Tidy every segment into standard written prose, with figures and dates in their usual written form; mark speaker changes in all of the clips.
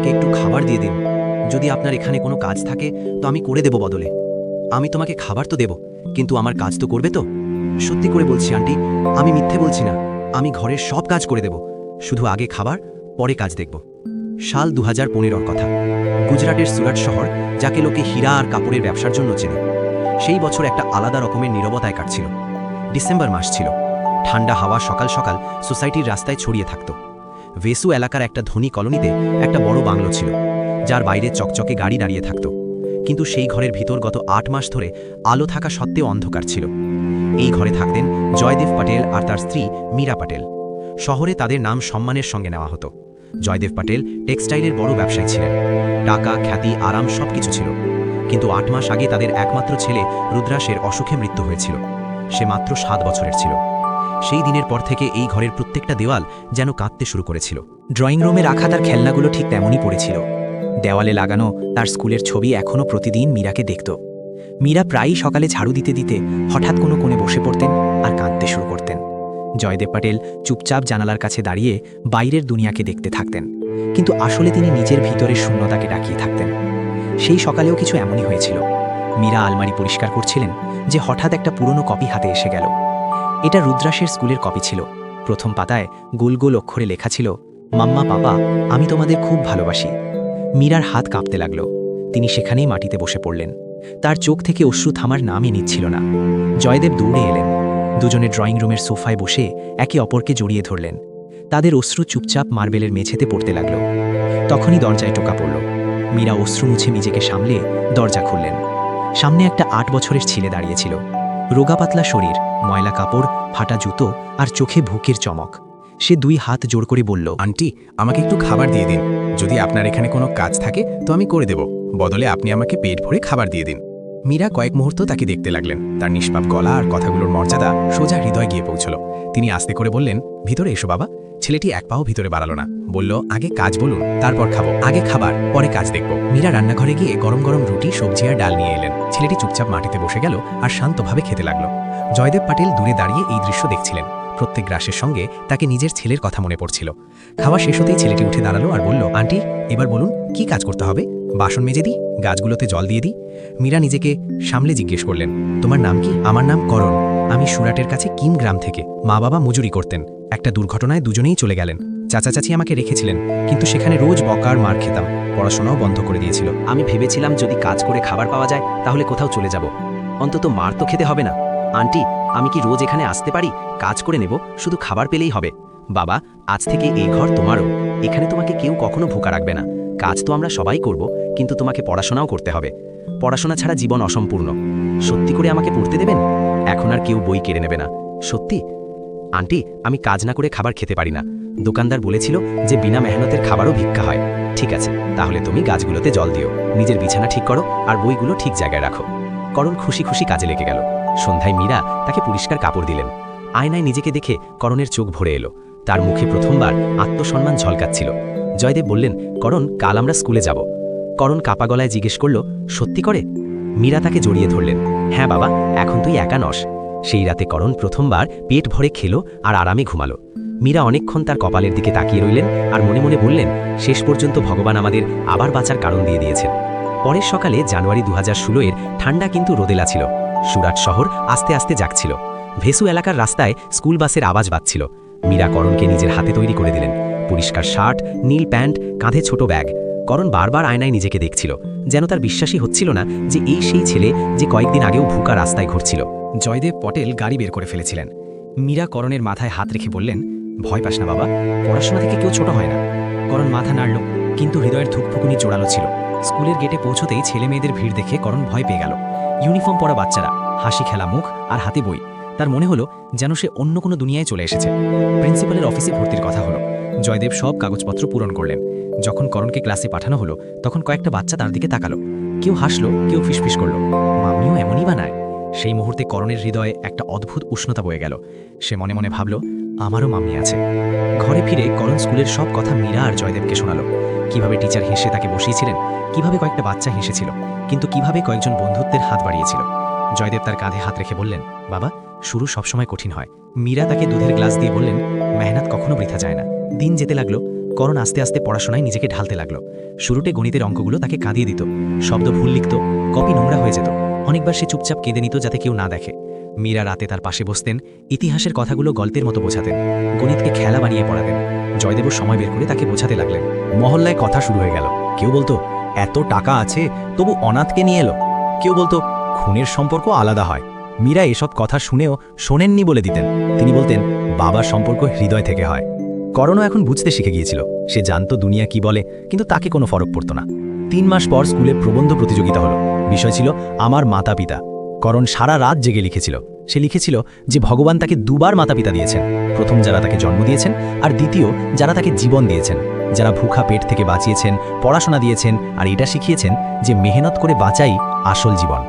Speaker 1: আমাকে একটু খাবার দিয়ে দিন। যদি আপনার এখানে কোনো কাজ থাকে তো আমি করে দেব বদলে। আমি তোমাকে খাবার তো দেব, কিন্তু আমার কাজ তো করবে তো? সত্যি করে বলছি আন্টি, আমি মিথ্যে বলছি না। আমি ঘরের সব কাজ করে দেব, শুধু আগে খাবার, পরে কাজ দেখব। সাল 2015-র কথা। গুজরাটের সুরাট শহর, যাকে লোকে হীরা আর কাপড়ের ব্যবসার জন্য চেনে, সেই বছর একটা আলাদা রকমের নীরবতায় কাটছিল। ডিসেম্বর মাস ছিল। ঠান্ডা হাওয়া সকাল সকাল সোসাইটির রাস্তায় ছড়িয়ে থাকত। ভেসু এলাকার একটা ধনী কলোনিতে একটা বড় বাংলো ছিল, যার বাইরে চকচকে গাড়ি দাঁড়িয়ে থাকত। কিন্তু সেই ঘরের ভিতর গত 8 মাস ধরে আলো থাকা সত্ত্বেও অন্ধকার ছিল। এই ঘরে থাকতেন জয়দেব পাটেল আর তার স্ত্রী মীরা পাটেল। শহরে তাদের নাম সম্মানের সঙ্গে নেওয়া হতো। জয়দেব পাটেল টেক্সটাইলের বড় ব্যবসায়ী ছিলেন। টাকা, খ্যাতি, আরাম সবকিছু ছিল। কিন্তু 8 মাস আগে তাদের একমাত্র ছেলে রুদ্রাসের অসুখে মৃত্যু হয়েছিল। সে মাত্র 7 বছরের ছিল। সেই দিনের পর থেকে এই ঘরের প্রত্যেকটা দেওয়াল যেন কাঁদতে শুরু করেছিল।
Speaker 2: ড্রয়িং রুমে রাখা তার খেলনাগুলো ঠিক তেমনই পড়েছিল। দেওয়ালে লাগানো তার স্কুলের ছবি এখনও প্রতিদিন মীরাকে দেখত। মীরা প্রায়ই সকালে ঝাড়ু দিতে দিতে হঠাৎ কোনো কোণে বসে পড়তেন আর কাঁদতে শুরু করতেন। জয়দেব পাটেল চুপচাপ জানালার কাছে দাঁড়িয়ে বাইরের দুনিয়াকে দেখতে থাকতেন, কিন্তু আসলে তিনি নিজের ভিতরের শূন্যতাকে ডাকিয়ে থাকতেন। সেই সকালেও কিছু এমনই হয়েছিল। মীরা আলমারি পরিষ্কার করছিলেন যে হঠাৎ একটা পুরনো কপি হাতে এসে গেল। এটা রুদ্রাসের স্কুলের কপি ছিল। প্রথম পাতায় গোল গোল অক্ষরে লেখা ছিল, মাম্মা, পাপা, আমি তোমাদের খুব ভালোবাসি। মীরার হাত কাঁপতে লাগল। তিনি সেখানেই মাটিতে বসে পড়লেন। তার চোখ থেকে অশ্রু থামার নামই নিচ্ছিল না। জয়দেব দৌড়ে এলেন। দুজনে ড্রয়িং রুমের সোফায় বসে একে অপরকে জড়িয়ে ধরলেন। তাদের অশ্রু চুপচাপ মার্বেলের মেঝেতে পড়তে লাগল। তখনই দরজায় টোকা পড়ল। মীরা অশ্রু মুছে নিজেকে সামলে দরজা খুললেন। সামনে একটা 8 বছরের ছেলে দাঁড়িয়েছিল। রোগা পাতলা শরীর, ময়লা কাপড়, ফাটা জুতো আর চোখে ভুকের চমক। সে 2 হাত জোড় করে বলল,
Speaker 3: আন্টি, আমাকে একটু খাবার দিয়ে দিন। যদি আপনার এখানে কোনো কাজ থাকে তো আমি করে দেব, বদলে আপনি আমাকে পেট ভরে খাবার দিয়ে দিন। মীরা কয়েক মুহূর্ত তাকে দেখতে লাগলেন। তার নিষ্পাপ গলা আর কথাগুলোর মর্যাদা সোজা হৃদয় গিয়ে পৌঁছল। তিনি আস্তে করে বললেন, ভিতরে এসো বাবা। ছেলেটি এক পাও ভিতরে বাড়ালো না। বলল, আগে কাজ বলুন, তারপর খাবো। আগে খাবার, পরে কাজ দেখব। মীরা রান্নাঘরে গিয়ে গরম গরম রুটি, সবজি আর ডাল নিয়ে এলেন। ছেলেটি চুপচাপ মাটিতে বসে গেল আর শান্তভাবে খেতে লাগলো। জয়দেব পাটেল দূরে দাঁড়িয়ে এই দৃশ্য দেখছিলেন। প্রত্যেক গ্রাসের সঙ্গে তাকে নিজের ছেলের কথা মনে পড়ছিল। খাওয়া শেষ হতেই ছেলেটি উঠে দাঁড়ালো আর বলল, আন্টি, এবার বলুন কি কাজ করতে হবে? বাসন মেজে দিই? গাছগুলোতে জল দিয়ে দিই? মীরা নিজেকে সামলে জিজ্ঞেস করলেন, তোমার নাম কি? আমার নাম করণ। আমি সুরাটের কাছে কিম গ্রাম থেকে। মা বাবা মজুরি করতেন। একটা দুর্ঘটনায় দুজনেই চলে গেলেন। চাচা চাচি আমাকে রেখেছিলেন, কিন্তু সেখানে রোজ বকা আর মার খেতাম। পড়াশোনাও বন্ধ করে দিয়েছিল।
Speaker 1: আমি ভেবেছিলাম যদি কাজ করে খাবার পাওয়া যায় তাহলে কোথাও চলে যাব, অন্তত মার তো খেতে হবে না। আন্টি, আমি কি রোজ এখানে আসতে পারি? কাজ করে নেব, শুধু খাবার পেলেই হবে। বাবা, আজ থেকে এই ঘর তোমারও। এখানে তোমাকে কেউ কখনো ভোকা রাখবে না। কাজ তো আমরা সবাই করব, কিন্তু তোমাকে পড়াশোনাও করতে হবে। পড়াশোনা ছাড়া জীবন অসম্পূর্ণ। সত্যি করে আমাকে পড়তে দেবেন? এখন আর কেউ বই কেড়ে নেবে না। সত্যি? আন্টি, আমি কাজ না করে খাবার খেতে পারি না। দোকানদার বলেছিল যে বিনা মেহনতের খাবারও ভিক্ষা হয়। ঠিক আছে, তাহলে তুমি গাছগুলোতে জল দিও, নিজের বিছানা ঠিক করো আর বইগুলো ঠিক জায়গায় রাখো। করণ খুশি খুশি কাজে লেগে গেল। সন্ধ্যায় মীরা তাকে পরিষ্কার কাপড় দিলেন। আয়নায় নিজেকে দেখে করণের চোখ ভরে এলো। তার মুখে প্রথমবার আত্মসম্মান ঝলকাচ্ছিল। জয়দেব বললেন, করণ, কাল আমরা স্কুলে যাব। করণ কাপা গলায় জিজ্ঞেস করল, সত্যি করে? মীরা তাকে জড়িয়ে ধরলেন। হ্যাঁ বাবা, এখন তুই একা নস। সেই রাতে করণ প্রথমবার পেট ভরে খেলো আর আরামে ঘুমালো। মীরা অনেকক্ষণ তার কপালের দিকে তাকিয়ে রইলেন আর মনে মনে বললেন, শেষ পর্যন্ত ভগবান আমাদের আবার বাঁচার কারণ দিয়ে দিয়েছেন। পরের সকালে জানুয়ারি 2016-এর ঠান্ডা কিন্তু রোদেলা ছিল। সুরাট শহর আস্তে আস্তে জাগছিল। ভেসু এলাকার রাস্তায় স্কুল বাসের আওয়াজ বাজছিল। মীরা করণকে নিজের হাতে তৈরি করে দিলেন। পরিষ্কার শার্ট, নীল প্যান্ট, কাঁধে ছোট ব্যাগ। করণ বারবার আয়নায় নিজেকে দেখছিল, যেন তার বিশ্বাসই হচ্ছিল না যে এই সেই ছেলে যে কয়েকদিন আগেও ভুকা রাস্তায় ঘুরছিল। জয়দেব পটেল গাড়ি বের করে ফেলেছিলেন। মীরা করণের মাথায় হাত রেখে বললেন, ভয় পাস না বাবা, পড়াশোনা থেকে কেউ ছোট হয় না। করণ মাথা নাড়ল, কিন্তু হৃদয়ের ধুকফুকুনি জোড়ালো ছিল। স্কুলের গেটে পৌঁছতেই ছেলে মেয়েদের ভিড় দেখে করণ ভয় পেয়ে গেল। ইউনিফর্ম পরা বাচ্চারা, হাসি খেলা মুখ আর হাতে বই। তার মনে হলো যেন সে অন্য কোনো দুনিয়ায় চলে এসেছে। প্রিন্সিপালের অফিসে ভর্তির কথা হলো। জয়দেব সব কাগজপত্র পূরণ করলেন। যখন করণকে ক্লাসে পাঠানো হলো তখন কয়েকটা বাচ্চা তার দিকে তাকালো। কেউ হাসলো, কেউ ফিসফিস করলো, মাম্মিও এমনই বানায়। সেই মুহূর্তে করণের হৃদয়ে একটা অদ্ভুত উষ্ণতা বয়ে গেল। সে মনে মনে ভাবল, আমারও মাম্মি আছে। ঘরে ফিরে করণ স্কুলের সব কথা মীরা আর জয়দেবকে শোনালো। কিভাবে টিচার হেসে তাকে বসিয়েছিলেন, কিভাবে কয়েকটা বাচ্চা হেসেছিল, কিন্তু কিভাবে কয়েকজন বন্ধুত্বের হাত বাড়িয়েছিল। জয়দেব তার কাঁধে হাত রেখে বললেন, বাবা, শুরু সবসময় কঠিন হয়। মীরা তাকে দুধের গ্লাস দিয়ে বললেন, মেহনত কখনো বৃথা যায় না। দিন যেতে লাগলো।
Speaker 2: করণ আস্তে আস্তে পড়াশোনায় নিজেকে ঢালতে লাগলো। শুরুতে গণিতের অঙ্কগুলো তাকে কাঁদিয়ে দিত, শব্দ ভুল লিখত, কপি নোংরা হয়ে যেত। অনেকবার সে চুপচাপ কেঁদে নিত যাতে কেউ না দেখে। মীরা রাতে তার পাশে বসতেন, ইতিহাসের কথাগুলো গল্পের মতো বোঝাতেন, গণিতকে খেলা বানিয়ে পড়াতেন। জয়দেবও সময় বের করে তাকে বোঝাতে লাগলেন।
Speaker 3: মহল্লায় কথা শুরু হয়ে গেল। কেউ বলতো এত টাকা আছে তবু অনাথকে নিয়ে এলো, কেউ বলতো খুনের সম্পর্ক আলাদা হয়। মীরা এসব কথা শুনেও শোনেননি বলে দিতেন। তিনি বলতেন বাবার সম্পর্ক হৃদয় থেকে হয়। করণও এখন বুঝতে শিখে গিয়েছিল। সে জানতো দুনিয়া কি বলে, কিন্তু তাকে কোনো ফরক পড়তো না। 3 মাস পর স্কুলে প্রবন্ধ প্রতিযোগিতা হলো। বিষয় ছিল আমার মাতা পিতা। করণ সারা রাত জেগে লিখেছিল। সে লিখেছিল যে ভগবান তাকে দুবার মাতা পিতা দিয়েছেন, প্রথম যারা তাকে জন্ম দিয়েছেন, আর দ্বিতীয় যারা তাকে জীবন দিয়েছেন, যারা ভুখা পেট থেকে বাঁচিয়েছেন, পড়াশোনা দিয়েছেন, আর এটা শিখিয়েছেন যে মেহনত করে বাঁচাই আসল জীবন।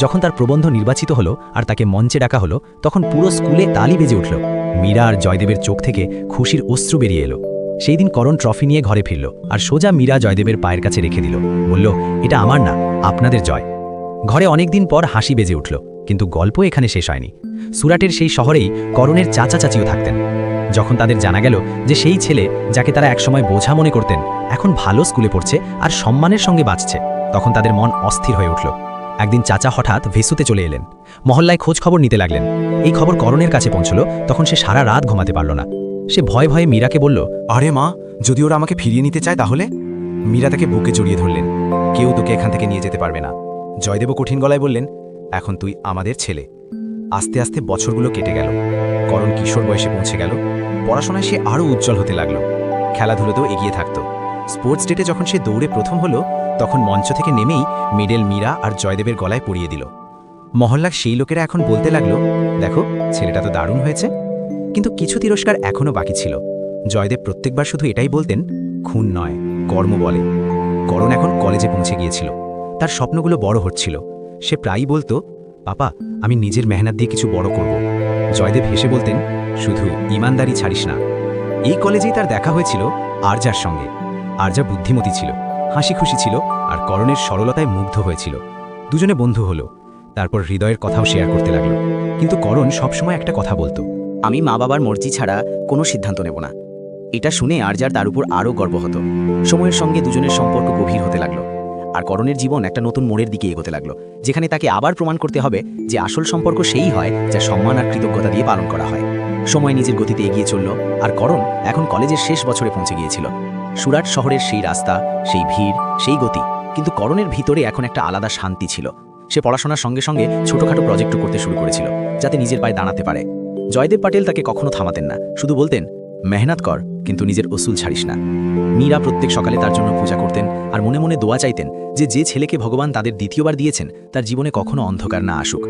Speaker 3: যখন তার প্রবন্ধ নির্বাচিত হলো আর তাকে মঞ্চে ডাকা হলো, তখন পুরো স্কুলে তালি বেজে উঠল। মীরা আর জয়দেবের চোখ থেকে খুশির অশ্রু বেরিয়ে এলো। সেই দিন করণ ট্রফি নিয়ে ঘরে ফিরল আর সোজা মীরা জয়দেবের পায়ের কাছে রেখে দিল। বলল, এটা আমার না, আপনাদের জয়। ঘরে অনেকদিন পর হাসি বেজে উঠল, কিন্তু গল্প এখানে শেষ হয়নি। সুরাটের সেই শহরেই করণের চাচা চাচিও থাকতেন। যখন তাদের জানা গেল যে সেই ছেলে যাকে তারা একসময় বোঝা মনে করতেন এখন ভালো স্কুলে পড়ছে আর সম্মানের সঙ্গে বাঁচছে, তখন তাদের মন অস্থির হয়ে উঠল। একদিন চাচা হঠাৎ ভেসুতে চলে এলেন। মহল্লায় খোঁজ খবর নিতে লাগলেন। এই খবর করণের কাছে পৌঁছল। তখন সে সারা রাত ঘুমাতে পারল না। সে ভয়ে ভয়ে মীরাকে বলল, আরে মা, যদি ওরা আমাকে ফিরিয়ে নিতে চায় তাহলে? মীরা তাকে বুকে জড়িয়ে ধরলেন। কেউ তোকে এখান থেকে নিয়ে যেতে পারবে না। জয়দেবও কঠিন গলায় বললেন, এখন তুই আমাদের ছেলে। আস্তে আস্তে বছরগুলো কেটে গেল। করণ কিশোর বয়সে পৌঁছে গেল। পড়াশোনায় সে আরও উজ্জ্বল হতে লাগলো। খেলাধুলোতেও এগিয়ে থাকত। স্পোর্টস ডেটে যখন সে দৌড়ে প্রথম হলো, তখন মঞ্চ থেকে নেমেই মেডেল মীরা আর জয়দেবের গলায় পরিয়ে দিল। মহল্লার সেই লোকেরা এখন বলতে লাগলো, দেখো ছেলেটা তো দারুণ হয়েছে। কিন্তু কিছু তিরস্কার এখনও বাকি ছিল। জয়দেব প্রত্যেকবার শুধু এটাই বলতেন, খুন নয়, কর্ম বলে। করণ এখন কলেজে পৌঁছে গিয়েছিল। তার স্বপ্নগুলো বড় হচ্ছিল। সে প্রায়ই বলতো, পাপা, আমি নিজের মেহনত দিয়ে কিছু বড় করব। জয়দেব হেসে বলতেন, শুধু ইমানদারি ছাড়িস না। এই কলেজেই তার দেখা হয়েছিল আরজার সঙ্গে। আরজা বুদ্ধিমতী ছিল, হাসি খুশি ছিল, আর করণের সরলতায় মুগ্ধ হয়েছিল। দুজনে বন্ধু হলো। তারপর হৃদয়ের কথাও শেয়ার করতে লাগলো। কিন্তু করণ সবসময় একটা কথা বলতো,
Speaker 2: আমি মা বাবার মর্জি ছাড়া কোনো সিদ্ধান্ত নেব না। এটা শুনে আরজার তার উপর আরও গর্ব হতো। সময়ের সঙ্গে দুজনের সম্পর্ক গভীর হতে লাগলো। আর করণের জীবন একটা নতুন মোড়ের দিকে এগোতে লাগলো, যেখানে তাকে আবার প্রমাণ করতে হবে যে আসল সম্পর্ক সেই হয় যা সম্মান আর কৃতজ্ঞতা দিয়ে পালন করা হয়। সময় নিজের গতিতে এগিয়ে চলল, আর করণ এখন কলেজের শেষ বছরে পৌঁছে গিয়েছিল। সুরাট শহরের সেই রাস্তা, সেই ভিড়, সেই গতি, কিন্তু করণের ভিতরে এখন একটা আলাদা শান্তি ছিল। সে পড়াশোনার সঙ্গে সঙ্গে ছোটখাটো প্রজেক্টও করতে শুরু করেছিল, যাতে নিজের পায়ে দাঁড়াতে পারে। জয়দেব পাটেল তাকে কখনো থামাতেন না, শুধু বলতেন, মেহনত কর, কিন্তু নিজের অসুল ছাড়িস না। মীরা প্রত্যেক সকালে তার জন্য পূজা করতেন আর মনে মনে দোয়া চাইতেন যে ছেলেকে ভগবান তাদের দ্বিতীয়বার দিয়েছেন তার জীবনে কখনো অন্ধকার না আসুক।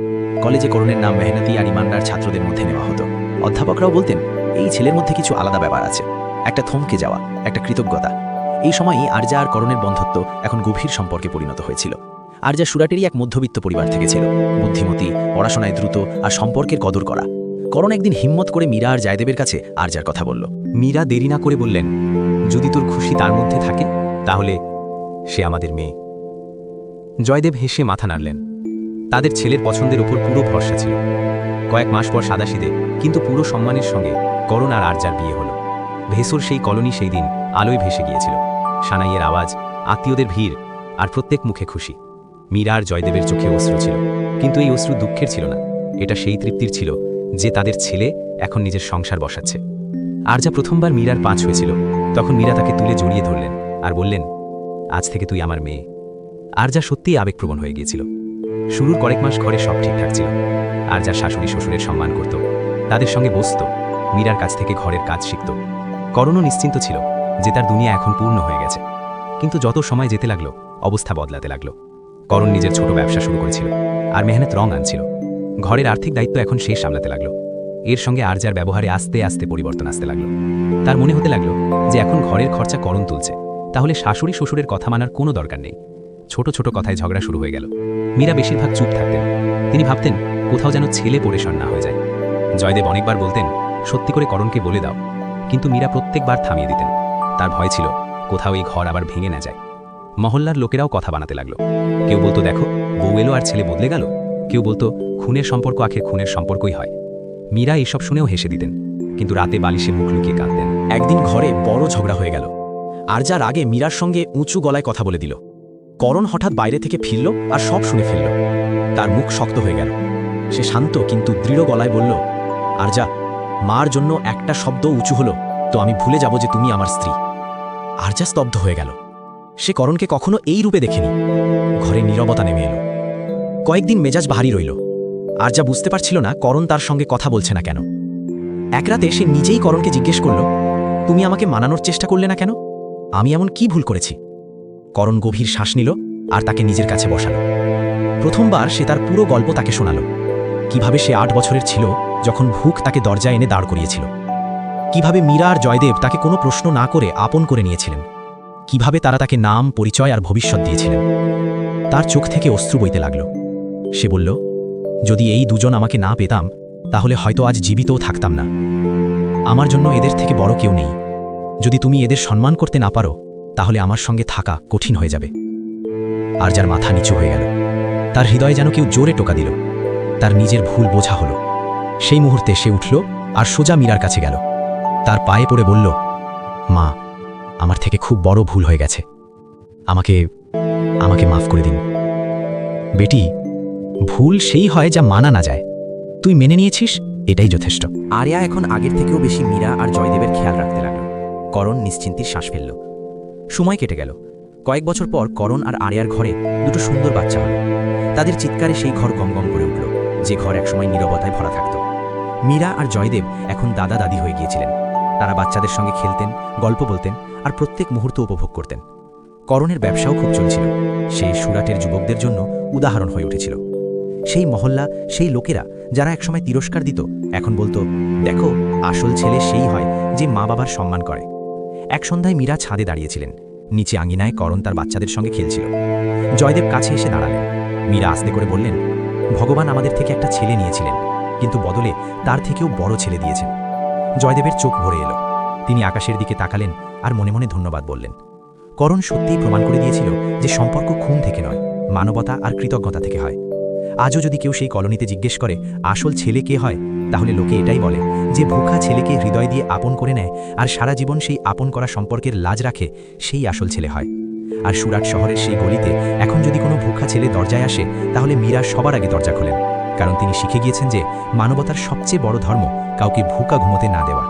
Speaker 2: কলেজে করণের নাম মেহনতি আর ইমানদার ছাত্রদের মধ্যে নেওয়া হতো। অধ্যাপকরাও বলতেন, এই ছেলের মধ্যে কিছু আলাদা ব্যাপার আছে, একটা থমকে যাওয়া, একটা কৃতজ্ঞতা। এই সময়ই আরজা আর করণের বন্ধুত্ব এখন গভীর সম্পর্কে পরিণত হয়েছিল। আরজা সুরাটেরই এক মধ্যবিত্ত পরিবার থেকে ছিল, বুদ্ধিমতী, পড়াশোনায় দ্রুত আর সম্পর্কের কদর করা। করণ একদিন হিম্মত করে মীরা আর জয়দেবের কাছে আরজার কথা বলল।
Speaker 3: মীরা দেরি না করে বললেন, যদি তোর খুশি তার মধ্যে থাকে তাহলে সে আমাদের মেয়ে। জয়দেব হেসে মাথা নাড়লেন। তাদের ছেলের পছন্দের উপর পুরো ভরসা ছিল। কয়েক মাস পর সাদাসিধে কিন্তু পুরো সম্মানের সঙ্গে করণ আর আরজার বিয়ে হলো। ভেসুর সেই কলোনি সেই দিন আলোয় ভেসে গিয়েছিল। সানাইয়ের আওয়াজ, আত্মীয়দের ভিড়, আর প্রত্যেক মুখে খুশি। মীরা আর জয়দেবের চোখে অশ্রু ছিল, কিন্তু এই অশ্রু দুঃখের ছিল না। এটা সেই তৃপ্তির ছিল যে তাদের ছেলে এখন নিজের সংসার বসাচ্ছে। আরজা প্রথমবার মীরার 5 হয়েছিল, তখন মীরা তাকে তুলে জড়িয়ে ধরলেন আর বললেন, আজ থেকে তুই আমার মেয়ে। আরজা সত্যিই আবেগপ্রবণ হয়ে গিয়েছিল। শুরুর কয়েক মাস ঘরে সব ঠিকঠাক ছিল। আরজা শাশুড়ি শ্বশুরের সম্মান করত, তাদের সঙ্গে বসত, মীরার কাছ থেকে ঘরের কাজ শিখত। করণও নিশ্চিন্ত ছিল যে তার দুনিয়া এখন পূর্ণ হয়ে গেছে। কিন্তু যত সময় যেতে লাগলো, অবস্থা বদলাতে লাগলো। করণ নিজের ছোট ব্যবসা শুরু করেছিল আর মেহনত রং আনছিল। ঘরের আর্থিক দায়িত্ব এখন সে সামলাতে লাগলো। এর সঙ্গে আরজার ব্যবহারে আস্তে আস্তে পরিবর্তন আসতে লাগলো। তার মনে হতে লাগলো যে এখন ঘরের খরচা করণ তুলছে, তাহলে শাশুড়ি শ্বশুরের কথা মানার কোনো দরকার নেই। ছোট ছোট কথায় ঝগড়া শুরু হয়ে গেল। মীরা বেশিরভাগ চুপ থাকতেন। তিনি ভাবতেন কোথাও যেন ছেলে পরেশান না হয়ে যায়। জয়দেব অনেকবার বলতেন, সত্যি করে করণকে বলে দাও, কিন্তু মীরা প্রত্যেকবার থামিয়ে দিতেন। তার ভয় ছিল কোথাও এই ঘর আবার ভেঙে না যায়। মহল্লার লোকেরাও কথা বানাতে লাগলো। কেউ বলতো, দেখো বউ এলো আর ছেলে বদলে গেল। কেউ বলতো, খুনের সম্পর্ক আখের খুনের সম্পর্কই হয়। মীরা এসব শুনেও হেসে দিতেন, কিন্তু রাতে বালিশে মুখ লুকিয়ে কাঁদতেন। একদিন ঘরে বড় ঝগড়া হয়ে গেল।
Speaker 2: আরজার আগে মীরার সঙ্গে উঁচু গলায় কথা বলে দিল। করণ হঠাৎ বাইরে থেকে ফিরল আর সব শুনে ফেলল। তার মুখ শক্ত হয়ে গেল। সে শান্ত কিন্তু দৃঢ় গলায় বলল, আরজা, মার জন্য একটা শব্দ উঁচু হলো তো আমি ভুলে যাব যে তুমি আমার স্ত্রী। আরজা স্তব্ধ হয়ে গেল। সে করণকে কখনো এই রূপে দেখেনি। ঘরে নীরবতা নেমে এলো। কয়েকদিন মেজাজ ভারী রইল। আরজা বুঝতে পারছিল না করণ তার সঙ্গে কথা বলছে না কেন। এক রাতে সে নিজেই করণকে জিজ্ঞেস করল, তুমি আমাকে মানানোর চেষ্টা করলে না কেন? আমি এমন কি ভুল করেছি? করণ গভীর শ্বাস নিল আর তাকে নিজের কাছে বসালো। প্রথমবার সে তার পুরো গল্প তাকে শোনাল। কিভাবে সে 8 বছরের ছিল যখন ভুক তাকে দরজায় এনে দাঁড় করিয়েছিল। কিভাবে মীরা আর জয়দেব তাকে কোনো প্রশ্ন না করে আপন করে নিয়েছিলেন। কিভাবে তারা তাকে নাম, পরিচয় আর ভবিষ্যৎ দিয়েছিলেন। তার চোখ থেকে অশ্রু বইতে লাগল। সে বলল, যদি এই দুজন আমাকে না পেতাম তাহলে হয়তো আজ জীবিতও থাকতাম না। আমার জন্য এদের থেকে বড় কেউ নেই। যদি তুমি এদের সম্মান করতে না পারো তাহলে আমার সঙ্গে থাকা কঠিন হয়ে যাবে। আর যার মাথা নিচু হয়ে গেল। তার হৃদয়ে যেন কেউ জোরে টোকা দিল। তার নিজের ভুল বোঝা হলো। সেই মুহূর্তে সে উঠল আর সোজা মীরার কাছে গেল। তার পায়ে পড়ে বলল, মা, আমার থেকে খুব বড় ভুল হয়ে গেছে। আমাকে আমাকে মাফ করে দিন। বেটি, ভুল সেই হয় যা মানা না যায়। তুই মেনে নিয়েছিস, এটাই যথেষ্ট।
Speaker 1: আরিয়া এখন আগের থেকেও বেশি মীরা আর জয়দেবের খেয়াল রাখতে লাগল। করণ নিশ্চিন্তির শ্বাস ফেলল। সময় কেটে গেল। কয়েক বছর পর করণ আর আরিয়ার ঘরে দুটো সুন্দর বাচ্চা হল। তাদের চিৎকারে সেই ঘর গমগম করে উঠল, যে ঘর একসময় নীরবতায় ভরা থাকত। মীরা আর জয়দেব এখন দাদা দাদি হয়ে গিয়েছিলেন। তারা বাচ্চাদের সঙ্গে খেলতেন, গল্প বলতেন আর প্রত্যেক মুহূর্ত উপভোগ করতেন। করণের ব্যবসাও খুব চলছিল। সে সুরাটের যুবকদের জন্য উদাহরণ হয়ে উঠেছিল। সেই মহল্লা, সেই লোকেরা যারা একসময় তিরস্কার দিত, এখন বলতো, দেখো, আসল ছেলে সেই হয় যে মা বাবার সম্মান করে। এক সন্ধ্যায় মীরা ছাদে দাঁড়িয়েছিলেন। নিচে আঙিনায় করণ তার বাচ্চাদের সঙ্গে খেলছিল। জয়দেব কাছে এসে দাঁড়ালেন। মীরা আস্তে করে বললেন, ভগবান আমাদের থেকে একটা ছেলে নিয়েছিলেন, কিন্তু বদলে তার থেকেও বড় ছেলে দিয়েছেন। জয়দেবের চোখ ভরে এলো। তিনি আকাশের দিকে তাকালেন আর মনে মনে ধন্যবাদ বললেন। করণ সত্যিই প্রমাণ করে দিয়েছিল যে সম্পর্ক খুন থেকে নয়, মানবতা আর কৃতজ্ঞতা থেকে হয়। আজও যদি কেউ সেই কলোনিতে জিজ্ঞেস করে আসল ছেলে কে হয়, তাহলে লোকে এটাই বলে যে ভুখা ছেলেকে হৃদয় দিয়ে আপন করে নেয় আর সারা জীবন সেই আপন করা সম্পর্কের লাজ রাখে, সেই আসল ছেলে হয়। আর সুরাট শহরের সেই গলিতে এখন যদি কোনো ভুখা ছেলে দরজায় আসে, তাহলে মীরা সবার আগে দরজা খোলেন, কারণ তিনি শিখে গিয়েছেন যে মানবতার সবচেয়ে বড় ধর্ম কাউকে ভুকা ঘুমোতে না দেওয়া।